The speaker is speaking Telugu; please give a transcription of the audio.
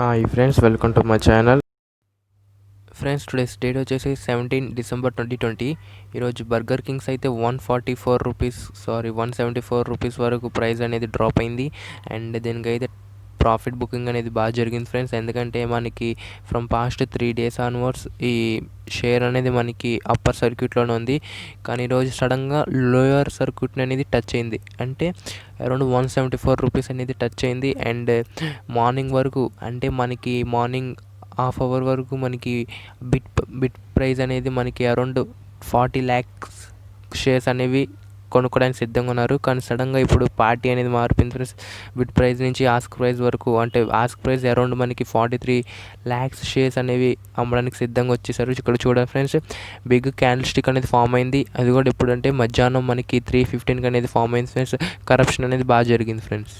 Hi friends, welcome to my channel. Friends, today's date వచ్చేసి 17 డిసెంబర్ 2020. ఈరోజు బర్గర్ కింగ్స్ అయితే 144 రూపీస్ 174 రూపీస్ వరకు ప్రైస్ అనేది డ్రాప్ అయింది. అండ్ దీనికైతే ప్రాఫిట్ బుకింగ్ అనేది బాగా జరిగింది ఫ్రెండ్స్. ఎందుకంటే మనకి ఫ్రమ్ పాస్ట్ 3 డేస్ ఆన్వర్డ్స్ ఈ షేర్ అనేది మనకి అప్పర్ సర్క్యూట్లోనే ఉంది. కానీ ఈరోజు సడన్గా లోయర్ సర్క్యూట్ అనేది టచ్ అయింది. అంటే అరౌండ్ 174 రూపీస్ అనేది టచ్ అయింది. అండ్ మార్నింగ్ వరకు, అంటే మనకి మార్నింగ్ హాఫ్ అవర్ వరకు మనకి బిట్ ప్రైస్ అనేది మనకి అరౌండ్ 40 lakhs షేర్స్ అనేవి కొనుక్కోవడానికి సిద్ధంగా ఉన్నారు. కానీ సడన్గా ఇప్పుడు పార్టీ అనేది మారిపోయింది ఫ్రెండ్స్. బిట్ ప్రైస్ నుంచి ఆస్క్ ప్రైస్ వరకు, అంటే ఆస్క్ ప్రైస్ అరౌండ్ మనకి 43 lakhs షేర్స్ అనేవి అమ్మడానికి సిద్ధంగా వచ్చేసారు. ఇక్కడ చూడండి ఫ్రెండ్స్, బిగ్ క్యాండిల్ స్టిక్ అనేది ఫామ్ అయింది. అది కూడా ఎప్పుడంటే మధ్యాహ్నం మనకి 3:15 అనేది ఫామ్ అయింది ఫ్రెండ్స్. కరప్షన్ అనేది బాగా జరిగింది ఫ్రెండ్స్.